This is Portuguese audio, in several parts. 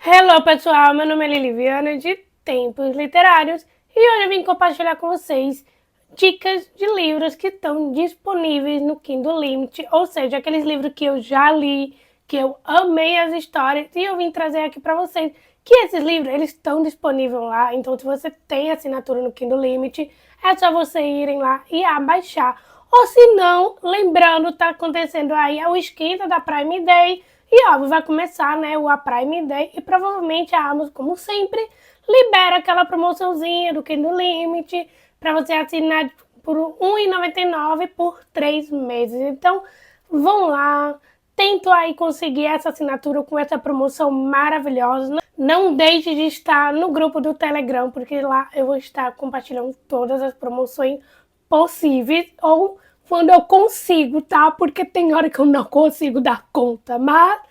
Hello pessoal, meu nome é Liliviana de Tempos Literários e hoje eu vim compartilhar com vocês dicas de livros que estão disponíveis no Kindle Limit, ou seja, aqueles livros que eu já li, que eu amei as histórias e eu vim trazer aqui para vocês que esses livros eles estão disponíveis lá, então se você tem assinatura no Kindle Limit, é só você irem lá e abaixar. Ou se não, lembrando, tá acontecendo aí o esquenta da Prime Day. E óbvio, vai começar, né, a Prime Day e provavelmente a Amazon, como sempre, libera aquela promoçãozinha do Kindle Limit para você assinar por R$ 1,99 por 3 meses. Então, vão lá, tento aí conseguir essa assinatura com essa promoção maravilhosa. Não deixe de estar no grupo do Telegram, porque lá eu vou estar compartilhando todas as promoções possíveis ou quando eu consigo, tá? Porque tem hora que eu não consigo dar conta, mas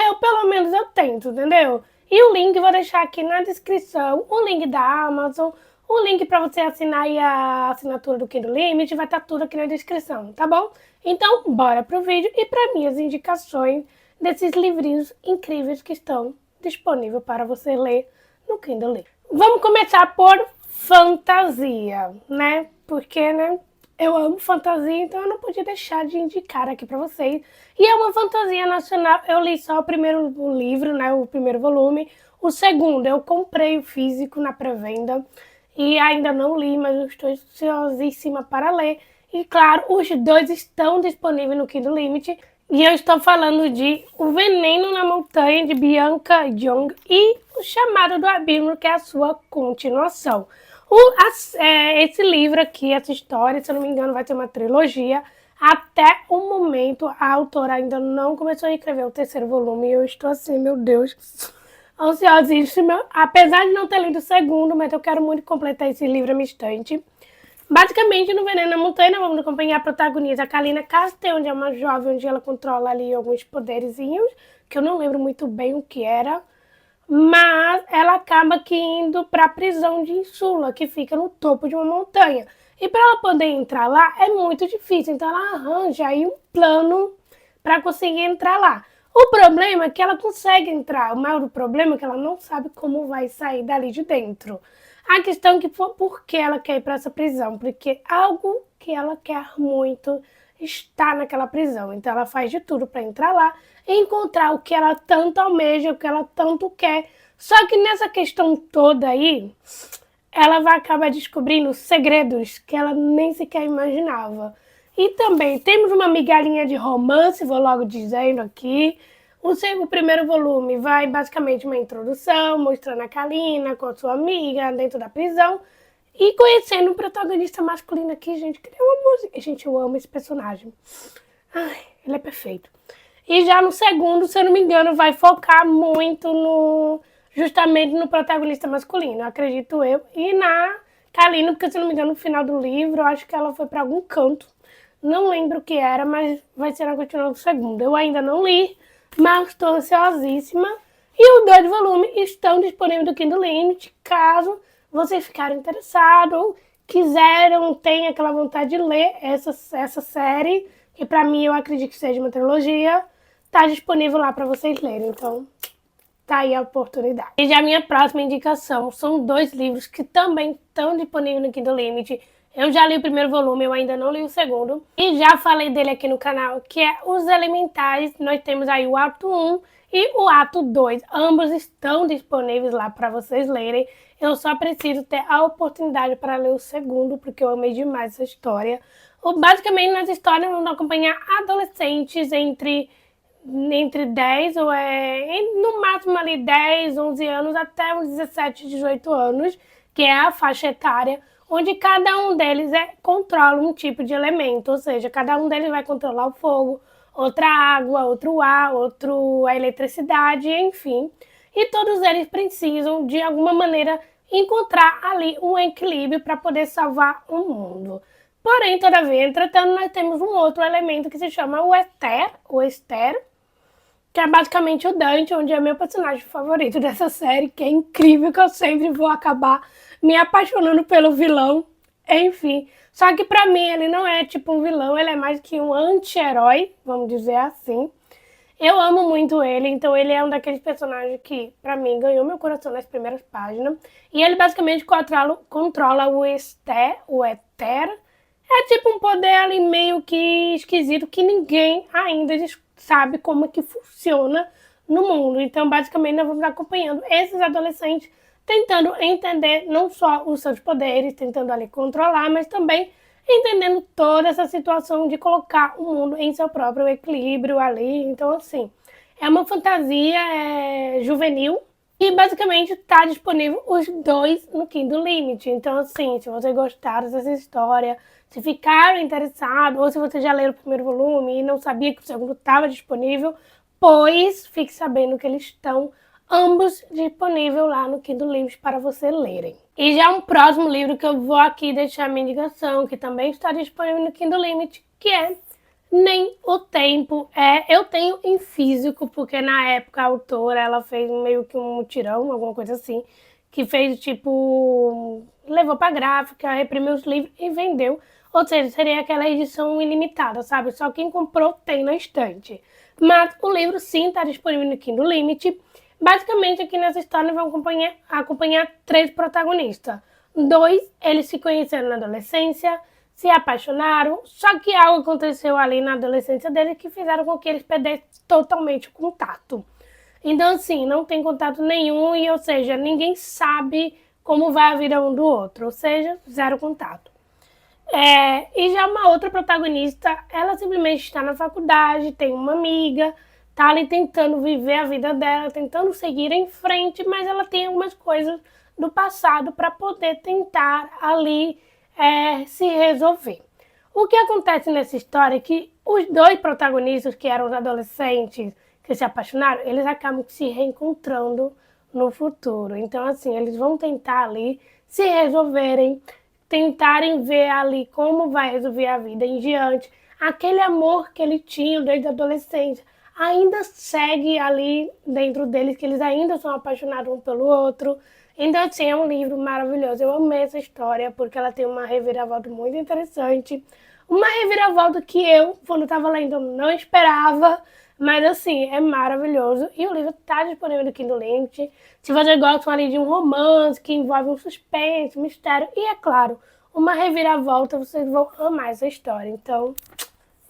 eu pelo menos eu tento, entendeu? E o link eu vou deixar aqui na descrição, o link da Amazon, o link para você assinar aí a assinatura do Kindle Limit, vai estar tudo aqui na descrição, tá bom? Então, bora pro vídeo e para minhas indicações desses livrinhos incríveis que estão disponíveis para você ler no Kindle Limit. Vamos começar por fantasia, né? Porque, né? Eu amo fantasia, então eu não podia deixar de indicar aqui para vocês. E é uma fantasia nacional. Eu li só o primeiro livro, né, o primeiro volume. O segundo eu comprei o físico na pré-venda e ainda não li, mas eu estou ansiosíssima para ler. E claro, os dois estão disponíveis no Kindle Limit. E eu estou falando de O Veneno na Montanha, de Bianca Jong, e O Chamado do Abismo, que é a sua continuação. Esse livro aqui, essa história, se eu não me engano, vai ter uma trilogia. Até o momento, a autora ainda não começou a escrever o terceiro volume. E eu estou assim, meu Deus, ansiosíssima. Apesar de não ter lido o segundo, mas eu quero muito completar esse livro à minha estante. Basicamente, no Veneno na Montanha, vamos acompanhar a protagonista, a Kalina Castell, onde é uma jovem, onde ela controla ali alguns poderzinhos, que eu não lembro muito bem o que era. Mas ela acaba que indo para a prisão de Insula, que fica no topo de uma montanha. E para ela poder entrar lá é muito difícil, então ela arranja aí um plano para conseguir entrar lá. O problema é que ela consegue entrar, o maior problema é que ela não sabe como vai sair dali de dentro. A questão é que por que ela quer ir para essa prisão, porque algo que ela quer muito está naquela prisão. Então ela faz de tudo para entrar lá e encontrar o que ela tanto almeja, o que ela tanto quer. Só que nessa questão toda aí, ela vai acabar descobrindo segredos que ela nem sequer imaginava. E também temos uma migalhinha de romance, vou logo dizendo aqui. O primeiro volume vai basicamente uma introdução, mostrando a Kalina com a sua amiga dentro da prisão. E conhecendo um protagonista masculino aqui, gente, que é uma música. Gente, eu amo esse personagem. Ai, ele é perfeito. E já no segundo, se eu não me engano, vai focar muito justamente no protagonista masculino, acredito eu. E na Kalina, porque se eu não me engano, no final do livro, eu acho que ela foi para algum canto. Não lembro o que era, mas vai ser na continuação do segundo. Eu ainda não li, mas estou ansiosíssima. E os dois volumes estão disponíveis no Kindle Limit, caso vocês ficarem interessados ou quiseram, tenham aquela vontade de ler essa série, que para mim eu acredito que seja uma trilogia, tá disponível lá para vocês lerem, então tá aí a oportunidade. E já a minha próxima indicação são dois livros que também estão disponíveis no Kindle Limit. Eu já li o primeiro volume, eu ainda não li o segundo, e já falei dele aqui no canal, que é Os Elementares. Nós temos aí o ato 1 e o ato 2, ambos estão disponíveis lá para vocês lerem. Eu só preciso ter a oportunidade para ler o segundo, porque eu amei demais essa história. Basicamente, nessa história, vamos acompanhar adolescentes entre 10, no máximo ali 10, 11 anos, até uns 17, 18 anos, que é a faixa etária, onde cada um deles controla um tipo de elemento, ou seja, cada um deles vai controlar o fogo, outra água, outro ar, outro a eletricidade, enfim. E todos eles precisam, de alguma maneira, encontrar ali um equilíbrio para poder salvar o mundo. Porém, todavia, entretanto, nós temos um outro elemento que se chama o Esther, que é basicamente o Dante, onde é meu personagem favorito dessa série, que é incrível, que eu sempre vou acabar me apaixonando pelo vilão. Enfim, só que pra mim ele não é tipo um vilão, ele é mais que um anti-herói, vamos dizer assim. Eu amo muito ele, então ele é um daqueles personagens que, pra mim, ganhou meu coração nas primeiras páginas. E ele basicamente controla o Ether. É tipo um poder ali meio que esquisito que ninguém ainda sabe como é que funciona no mundo. Então, basicamente, nós vamos acompanhando esses adolescentes tentando entender não só os seus poderes, tentando ali controlar, mas também entendendo toda essa situação de colocar o mundo em seu próprio equilíbrio ali. Então, assim, é uma fantasia juvenil e basicamente está disponível os dois no Kindle Limit. Então, assim, se você gostar dessa história, se ficaram interessados, ou se você já leu o primeiro volume e não sabia que o segundo estava disponível, pois fique sabendo que eles estão ambos disponíveis lá no Kindle Limit para você lerem. E já um próximo livro que eu vou aqui deixar minha indicação, que também está disponível no Kindle Limit, que é Nem o Tempo. Eu tenho em físico, porque na época a autora ela fez meio que um mutirão, alguma coisa assim, que fez tipo, levou pra gráfica, reprimiu os livros e vendeu. Ou seja, seria aquela edição ilimitada, sabe? Só quem comprou tem na estante. Mas o livro sim está disponível no Kindle Limit. Basicamente, aqui nessa história vão acompanhar três protagonistas. Dois, eles se conheceram na adolescência, se apaixonaram, só que algo aconteceu ali na adolescência deles que fizeram com que eles perdessem totalmente o contato. Então, assim, não tem contato nenhum e, ou seja, ninguém sabe como vai a vida um do outro, ou seja, zero contato. E já uma outra protagonista, ela simplesmente está na faculdade, tem uma amiga, tá ali tentando viver a vida dela, tentando seguir em frente, mas ela tem algumas coisas do passado para poder tentar ali se resolver. O que acontece nessa história é que os dois protagonistas, que eram os adolescentes que se apaixonaram, eles acabam se reencontrando no futuro. Então, assim, eles vão tentar ali se resolverem, tentarem ver ali como vai resolver a vida em diante. Aquele amor que eles tinham desde a adolescência ainda segue ali dentro deles, que eles ainda são apaixonados um pelo outro. Então, assim, é um livro maravilhoso. Eu amei essa história porque ela tem uma reviravolta muito interessante. Uma reviravolta que eu, quando estava lendo, não esperava. Mas, assim, é maravilhoso. E o livro está disponível no Kindle Limit. Se você gosta ali de um romance que envolve um suspense, um mistério e, é claro, uma reviravolta, vocês vão amar essa história. Então,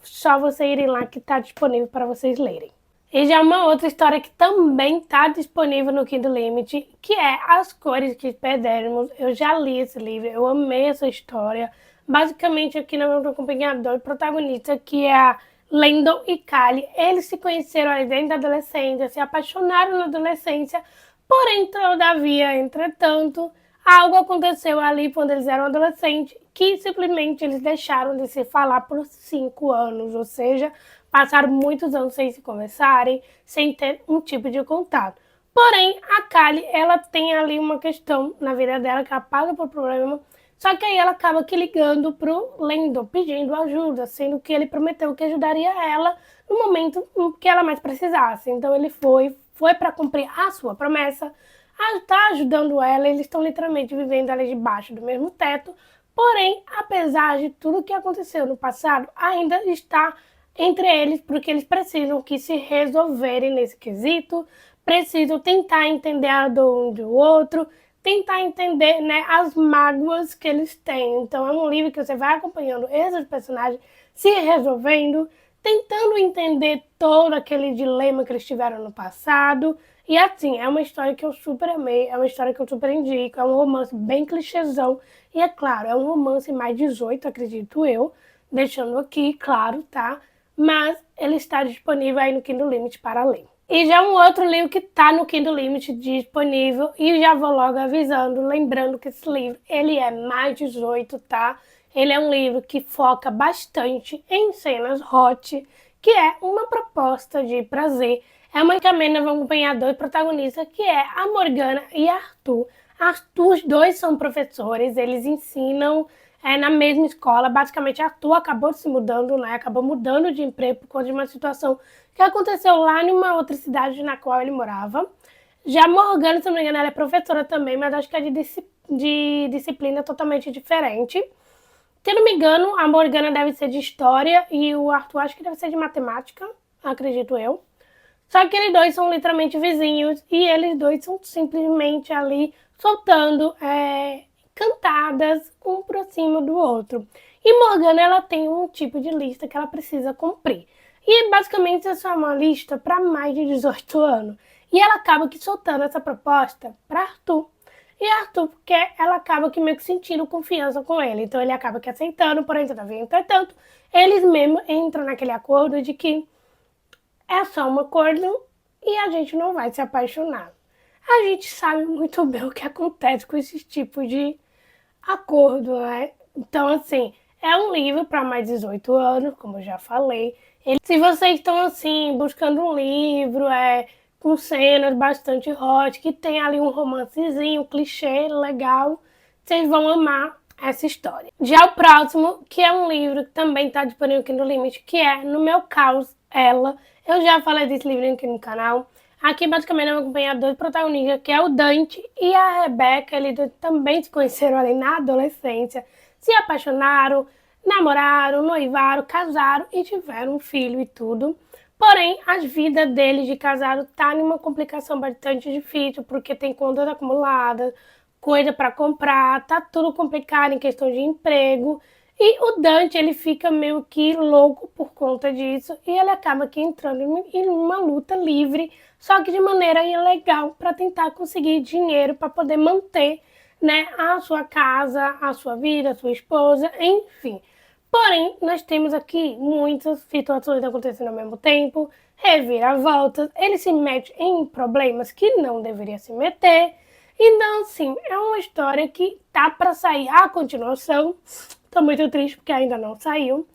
só vocês irem lá que está disponível para vocês lerem. E já uma outra história que também está disponível no Kindle Limit, que é As Cores que Perdemos. Eu já li esse livro, eu amei essa história. Basicamente, aqui nós vamos acompanhar dois protagonistas, que é a Landon e Kylie. Eles se conheceram ali dentro da adolescência, se apaixonaram na adolescência, porém, todavia, entretanto, algo aconteceu ali quando eles eram adolescentes, que simplesmente eles deixaram de se falar por 5 anos, ou seja, passaram muitos anos sem se conversarem, sem ter um tipo de contato. Porém, a Kylie, ela tem ali uma questão na vida dela que ela passa por problema, só que aí ela acaba que ligando pro Landon, pedindo ajuda, sendo que ele prometeu que ajudaria ela no momento que ela mais precisasse. Então ele foi para cumprir a sua promessa, está ajudando ela, eles estão literalmente vivendo ali debaixo do mesmo teto, porém, apesar de tudo que aconteceu no passado, ainda está entre eles, porque eles precisam que se resolverem nesse quesito, precisam tentar entender a dor um do outro, tentar entender, né, as mágoas que eles têm. Então é um livro que você vai acompanhando esses personagens se resolvendo, tentando entender todo aquele dilema que eles tiveram no passado. E assim, é uma história que eu super amei, é uma história que eu super indico, é um romance bem clichêzão. E é claro, é um romance mais 18, acredito eu, deixando aqui claro, tá? Mas ele está disponível aí no Kindle Limit para ler. E já um outro livro que está no Kindle Limit disponível, e já vou logo avisando, lembrando que esse livro, ele é mais 18, tá? Ele é um livro que foca bastante em cenas hot, que é uma proposta de prazer. É uma encamenda, vamos acompanhar dois protagonistas, que é a Morgana e Arthur. Arthur, os dois são professores, eles ensinam na mesma escola. Basicamente, Arthur acabou se mudando, né? Acabou mudando de emprego por conta de uma situação que aconteceu lá em uma outra cidade na qual ele morava. Já Morgana, se não me engano, ela é professora também, mas acho que é de disciplina totalmente diferente. Se eu não me engano, a Morgana deve ser de história e o Arthur acho que deve ser de matemática, acredito eu. Só que eles dois são literalmente vizinhos e eles dois são simplesmente ali soltando cantadas um por cima do outro. E Morgana, ela tem um tipo de lista que ela precisa cumprir. E basicamente essa é uma lista para mais de 18 anos. E ela acaba que soltando essa proposta para Arthur. E Arthur, porque ela acaba que meio que sentindo confiança com ele. Então ele acaba que aceitando, porém, entretanto, eles mesmo entram naquele acordo de que é só um acordo e a gente não vai se apaixonar. A gente sabe muito bem o que acontece com esse tipo de acordo, né? Então, assim, é um livro para mais de 18 anos, como eu já falei. Se vocês estão, assim, buscando um livro com cenas bastante hot, que tem ali um romancezinho, um clichê legal, vocês vão amar essa história. Já o próximo, que é um livro que também está disponível aqui no Limite, que é No Meu Caos, Ela. Eu já falei desse livro aqui no canal. Aqui, basicamente, eu vou acompanhar dois protagonistas, que é o Dante e a Rebeca. Eles também se conheceram ali na adolescência, se apaixonaram, namoraram, noivaram, casaram e tiveram um filho e tudo. Porém, as vidas deles de casado tá numa complicação bastante difícil, porque tem contas acumuladas, coisa para comprar, tá tudo complicado em questão de emprego. E o Dante, ele fica meio que louco por conta disso e ele acaba aqui entrando em uma luta livre, só que de maneira ilegal, para tentar conseguir dinheiro para poder manter, né, a sua casa, a sua vida, a sua esposa, enfim. Porém, nós temos aqui muitas situações acontecendo ao mesmo tempo, reviravoltas, ele se mete em problemas que não deveria se meter. Então, assim, é uma história que tá para sair a continuação. Tô muito triste porque ainda não saiu.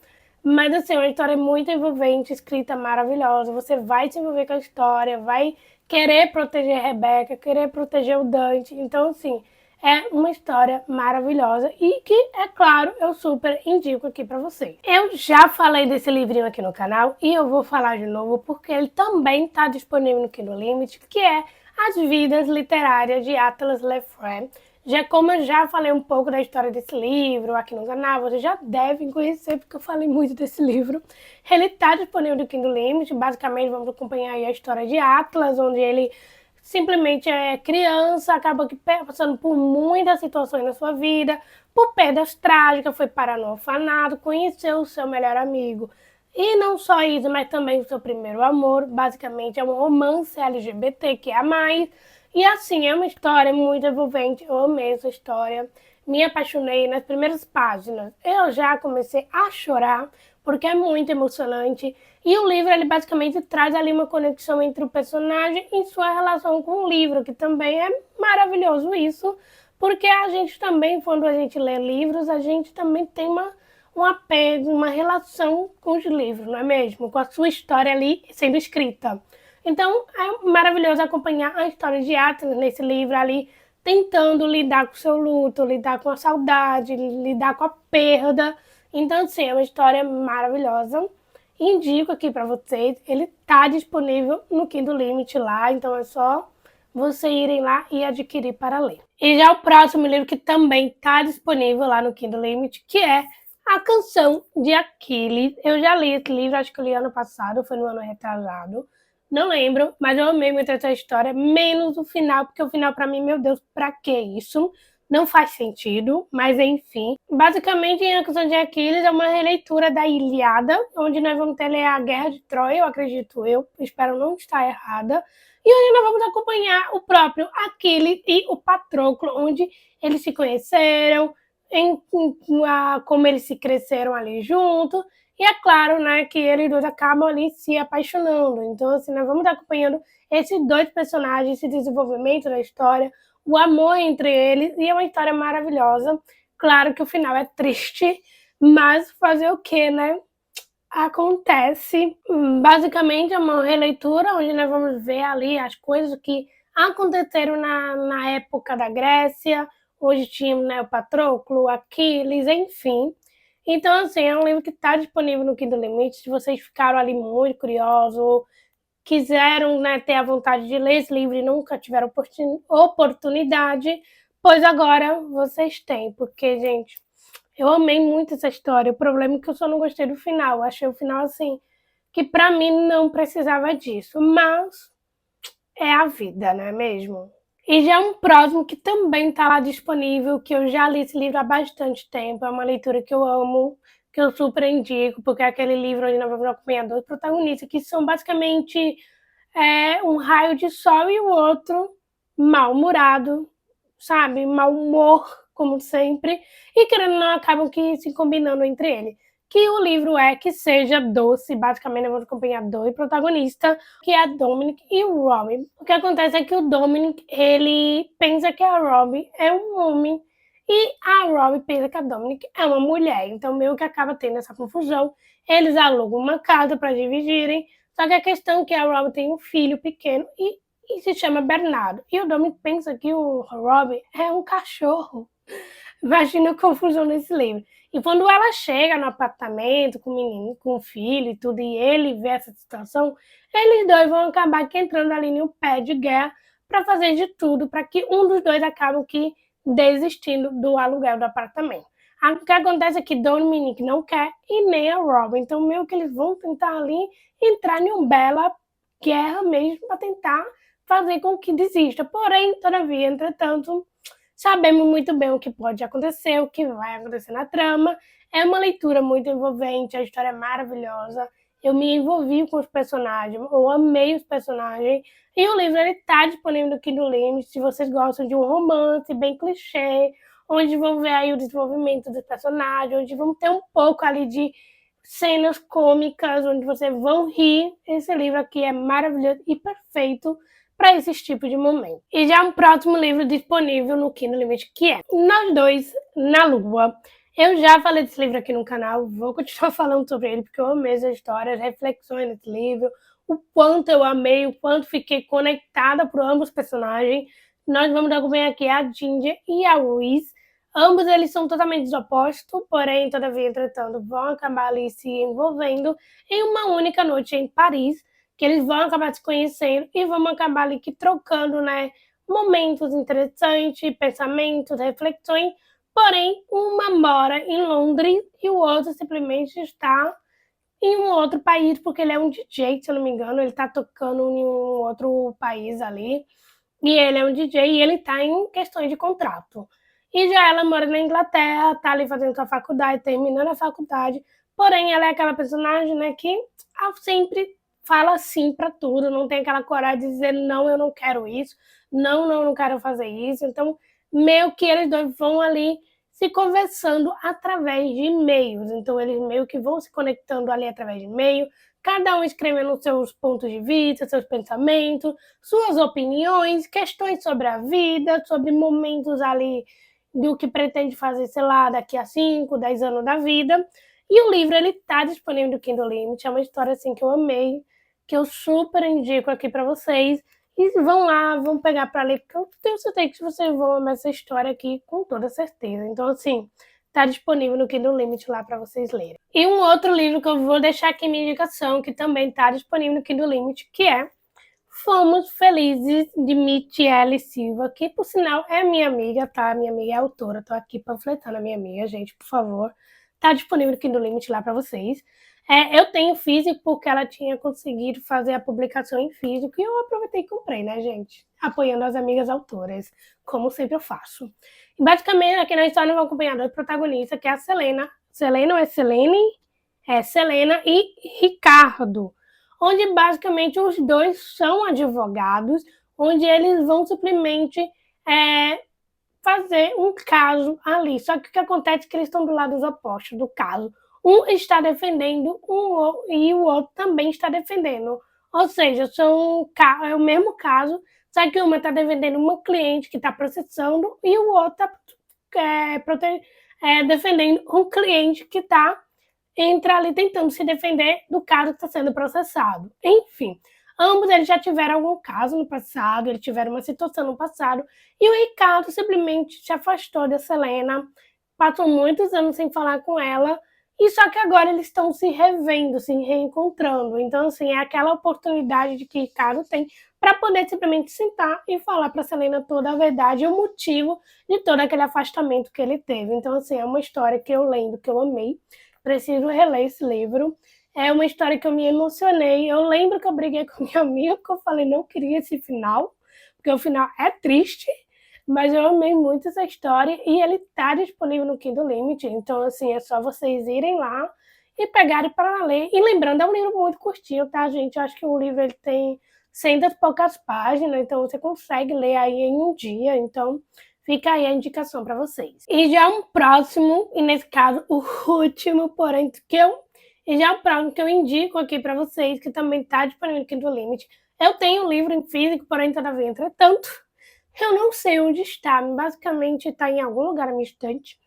Mas, assim, é uma história muito envolvente, escrita maravilhosa. Você vai se envolver com a história, vai querer proteger a Rebeca, querer proteger o Dante. Então, assim, é uma história maravilhosa e que, é claro, eu super indico aqui pra vocês. Eu já falei desse livrinho aqui no canal e eu vou falar de novo porque ele também tá disponível no Kindle Limit, que é As Vidas Literárias de Atlas Lefray. Já como eu já falei um pouco da história desse livro aqui no canal, vocês já devem conhecer, porque eu falei muito desse livro. Ele está disponível no Kindle Limit, basicamente vamos acompanhar aí a história de Atlas, onde ele simplesmente é criança, acaba passando por muitas situações na sua vida, por perdas trágicas, foi parar no orfanato, conheceu o seu melhor amigo. E não só isso, mas também o seu primeiro amor, basicamente é um romance LGBT que é a mais. E assim, é uma história muito envolvente, eu amei essa história, me apaixonei nas primeiras páginas. Eu já comecei a chorar, porque é muito emocionante. E o livro, ele basicamente traz ali uma conexão entre o personagem e sua relação com o livro, que também é maravilhoso isso, porque a gente também, quando a gente lê livros, a gente também tem um apego, uma relação com os livros, não é mesmo? Com a sua história ali sendo escrita. Então, é maravilhoso acompanhar a história de Atlas nesse livro ali, tentando lidar com o seu luto, lidar com a saudade, lidar com a perda. Então, sim, é uma história maravilhosa. Indico aqui para vocês, ele tá disponível no Kindle Limit lá, então é só vocês irem lá e adquirir para ler. E já o próximo livro que também tá disponível lá no Kindle Limit, que é A Canção de Aquiles. Eu já li esse livro, acho que eu li ano passado, foi no ano retrasado. Não lembro, mas eu amei muito essa história, menos o final, porque o final, pra mim, meu Deus, pra que isso? Não faz sentido, mas enfim. Basicamente, A Canção de Aquiles é uma releitura da Ilíada, onde nós vamos ter a Guerra de Troia, eu acredito eu, espero não estar errada, e onde nós vamos acompanhar o próprio Aquiles e o Patroclo, onde eles se conheceram, como eles se cresceram ali juntos, e é claro, né, que eles dois acabam ali se apaixonando. Então, assim, nós vamos acompanhando esses dois personagens, esse desenvolvimento da história, o amor entre eles, e é uma história maravilhosa. Claro que o final é triste, mas fazer o quê, né? Acontece. Basicamente é uma releitura onde nós vamos ver ali as coisas que aconteceram na época da Grécia. Hoje tínhamos, né, o Patroclo, Aquiles, enfim. Então, assim, é um livro que está disponível no Kindle Limite. Se vocês ficaram ali muito curiosos, quiseram, né, ter a vontade de ler esse livro e nunca tiveram oportunidade, pois agora vocês têm, porque, gente, Eu amei muito essa história. O problema é que eu só não gostei do final. Eu achei o final assim, que pra mim não precisava disso. Mas é a vida, não é mesmo? E já um próximo que também está lá disponível, que eu já li esse livro há bastante tempo, é uma leitura que eu amo, que eu super indico, porque é aquele livro onde nós vamos acompanhar dois protagonistas, que são basicamente um raio de sol e o outro mal-humorado, sabe? Mau humor, como sempre, e querendo ou não, acabam que se combinando entre eles. Que o livro é Que Seja Doce, basicamente eu vou acompanhar dois protagonistas, que é a Dominic e o Robin. O que acontece é que o Dominic, ele pensa que a Robin é um homem, e a Robin pensa que a Dominic é uma mulher, então meio que acaba tendo essa confusão. Eles alugam uma casa para dividirem, só que a questão é que a Robin tem um filho pequeno e se chama Bernardo. E o Dominic pensa que o Robin é um cachorro. Imagina a confusão nesse livro. E quando ela chega no apartamento com o menino, com o filho e tudo, e ele vê essa situação, eles dois vão acabar que entrando ali no pé de guerra para fazer de tudo para que um dos dois acabe que desistindo do aluguel do apartamento. O que acontece é que Dominic não quer e nem a Robin. Então, meio que eles vão tentar ali entrar em uma bela guerra mesmo para tentar fazer com que desista. Porém, todavia, entretanto, sabemos muito bem o que pode acontecer, o que vai acontecer na trama. É uma leitura muito envolvente, a história é maravilhosa. Eu me envolvi com os personagens, eu amei os personagens. E o livro está disponível no Kindle Limit, se vocês gostam de um romance bem clichê, onde vão ver aí o desenvolvimento dos personagens, onde vão ter um pouco ali de cenas cômicas, onde vocês vão rir. Esse livro aqui é maravilhoso e perfeito para esses tipos de momento. E já um próximo livro disponível no Kindle Limit, que é Nós Dois na Lua. Eu já falei desse livro aqui no canal, vou continuar falando sobre ele, porque eu amei essa história, as reflexões desse livro, o quanto eu amei, o quanto fiquei conectada por ambos os personagens. Nós vamos acompanhar aqui a Ginger e a Louise. Ambos eles são totalmente opostos, porém, todavia, entretanto, vão acabar ali se envolvendo em uma única noite em Paris, que eles vão acabar se conhecendo e vão acabar ali que trocando, né, momentos interessantes, pensamentos, reflexões. Porém, uma mora em Londres e o outro simplesmente está em um outro país, porque ele é um DJ, se eu não me engano, ele está tocando em um outro país ali. E ele é um DJ e ele está em questões de contrato. E já ela mora na Inglaterra, tá ali fazendo sua faculdade, terminando a faculdade. Porém, ela é aquela personagem, né, que sempre fala sim para tudo, não tem aquela coragem de dizer não, eu não quero isso, não quero fazer isso. Então, meio que eles dois vão ali se conversando através de e-mails. Então, eles meio que vão se conectando ali através de e-mail, cada um escrevendo seus pontos de vista, seus pensamentos, suas opiniões, questões sobre a vida, sobre momentos ali do que pretende fazer, sei lá, daqui a 5, 10 anos da vida. E o livro, ele tá disponível no Kindle Limit, é uma história assim que eu amei, que eu super indico aqui para vocês. E vão lá, vão pegar para ler, porque eu tenho certeza que vocês vão amar essa história aqui com toda certeza. Então, assim, tá disponível no Kindle Limit lá para vocês lerem. E um outro livro que eu vou deixar aqui minha indicação, que também tá disponível no Kindle Limit, que é Fomos Felizes, de Michele Silva, que por sinal é minha amiga, tá? Minha amiga é autora, tô aqui panfletando a minha amiga, gente, por favor. Tá disponível aqui no Limit lá para vocês. Eu tenho físico porque ela tinha conseguido fazer a publicação em físico e eu aproveitei e comprei, né, gente? Apoiando as amigas autoras, como sempre eu faço. E basicamente, aqui na história, eu vou acompanhar dois protagonistas, que é a Selena. Selena ou é Selene? É Selena e Ricardo, onde basicamente os dois são advogados, onde eles vão simplesmente fazer um caso ali. Só que o que acontece é que eles estão do lado opostos do caso. Um está defendendo e o outro também está defendendo. Ou seja, é o mesmo caso, só que uma está defendendo uma cliente que está processando e o outro está defendendo um cliente que está ali tentando se defender do caso que está sendo processado. Enfim, ambos eles já tiveram algum caso no passado, eles tiveram uma situação no passado, e o Ricardo simplesmente se afastou da Selena, passou muitos anos sem falar com ela, E só que agora eles estão se revendo, se reencontrando. Então, assim, é aquela oportunidade de que Ricardo tem para poder simplesmente sentar e falar para Selena toda a verdade e o motivo de todo aquele afastamento que ele teve. Então, assim, é uma história que eu lembro, que eu amei. Preciso reler esse livro. É uma história que eu me emocionei. Eu lembro que eu briguei com minha amiga porque eu falei não queria esse final, porque o final é triste. Mas eu amei muito essa história e ele tá disponível no Kindle Limit, então assim, é só vocês irem lá e pegarem para ler. E lembrando, é um livro muito curtinho, tá, gente? Eu acho que o livro ele tem 100 e poucas páginas, então você consegue ler aí em um dia, então fica aí a indicação para vocês. E já um próximo, e nesse caso o último, porém, e já o próximo que eu indico aqui para vocês, que também tá disponível no Kindle Limit. Eu tenho o livro em físico, porém, todavia, entretanto, eu não sei onde está, basicamente está em algum lugar na minha estante.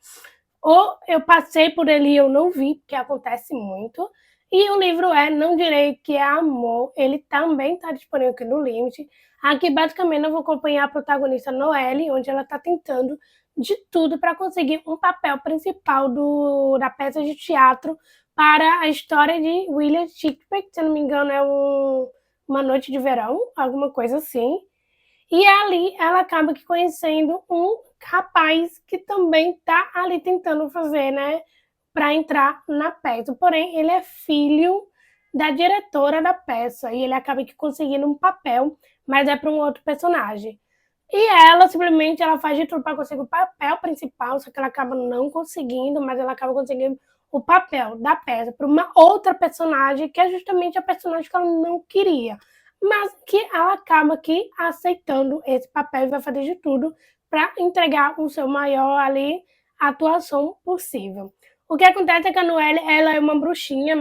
Ou eu passei por ele e eu não vi, porque acontece muito. E o livro Não Direi Que É Amor, ele também está disponível aqui no Limit. Aqui, basicamente, eu vou acompanhar a protagonista Noelle, onde ela está tentando de tudo para conseguir um papel principal da peça de teatro para a história de William Shakespeare, se eu não me engano, é Uma Noite de Verão, alguma coisa assim. E ali ela acaba que conhecendo um rapaz que também tá ali tentando fazer, né, para entrar na peça. Porém, ele é filho da diretora da peça e ele acaba que conseguindo um papel, mas é para um outro personagem. E ela simplesmente ela faz de tudo para conseguir o papel principal, só que ela acaba não conseguindo, mas ela acaba conseguindo o papel da peça para uma outra personagem, que é justamente a personagem que ela não queria, mas que ela acaba aqui aceitando esse papel e vai fazer de tudo para entregar o seu maior ali atuação possível. O que acontece é que a Noelle, ela é uma bruxinha,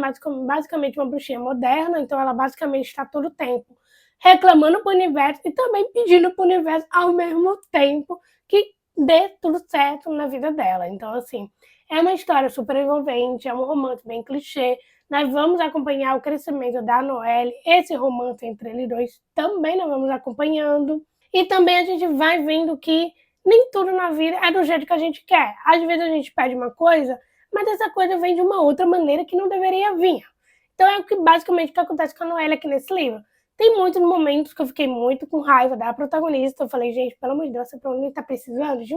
basicamente uma bruxinha moderna, então ela basicamente está todo o tempo reclamando para o universo e também pedindo para o universo ao mesmo tempo que dê tudo certo na vida dela. Então, assim, é uma história super envolvente, é um romance bem clichê. Nós vamos acompanhar o crescimento da Noelle, esse romance entre eles dois também nós vamos acompanhando. E também a gente vai vendo que nem tudo na vida é do jeito que a gente quer. Às vezes a gente pede uma coisa, mas essa coisa vem de uma outra maneira que não deveria vir. Então é o que basicamente que acontece com a Noelle aqui nesse livro. Tem muitos momentos que eu fiquei muito com raiva da protagonista. Eu falei, gente, pelo amor de Deus, essa protagonista tá precisando de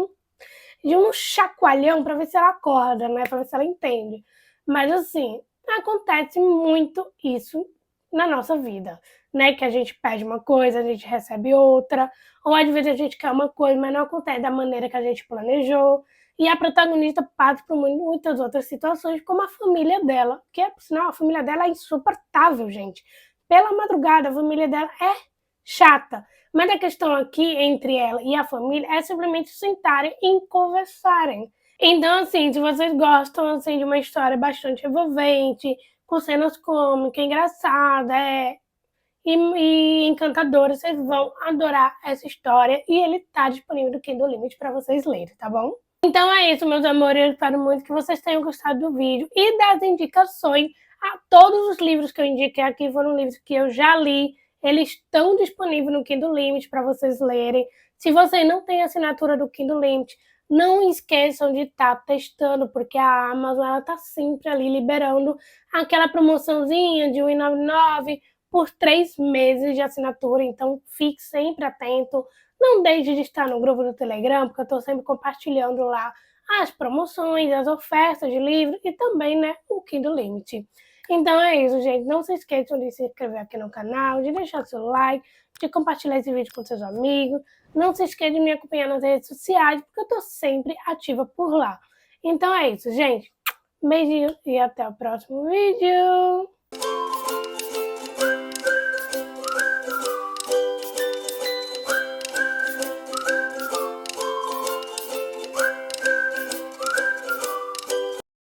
um chacoalhão para ver se ela acorda, né? Para ver se ela entende. Mas assim, acontece muito isso na nossa vida, né? Que a gente pede uma coisa, a gente recebe outra, ou às vezes a gente quer uma coisa, mas não acontece da maneira que a gente planejou. E a protagonista passa por muitas outras situações, como a família dela, que é, por sinal, a família dela é insuportável, gente. Pela madrugada, a família dela é chata. Mas a questão aqui entre ela e a família é simplesmente sentarem e conversarem. Então, assim, se vocês gostam assim, de uma história bastante envolvente, com cenas cômicas, engraçadas e encantadoras, vocês vão adorar essa história. E ele tá disponível no Kindle Limit para vocês lerem, tá bom? Então é isso, meus amores. Eu espero muito que vocês tenham gostado do vídeo e das indicações. Todos os livros que eu indiquei aqui foram livros que eu já li. Eles estão disponíveis no Kindle Limit para vocês lerem. Se você não tem assinatura do Kindle Limit, não esqueçam de estar testando, porque a Amazon está sempre ali liberando aquela promoçãozinha de R$1,99 por 3 meses de assinatura. Então fique sempre atento. Não deixe de estar no grupo do Telegram, porque eu estou sempre compartilhando lá as promoções, as ofertas de livro e também, né, o Kindle Limit. Então é isso, gente. Não se esqueçam de se inscrever aqui no canal, de deixar seu like, de compartilhar esse vídeo com seus amigos. Não se esqueça de me acompanhar nas redes sociais, porque eu tô sempre ativa por lá. Então é isso, gente. Beijinho e até o próximo vídeo.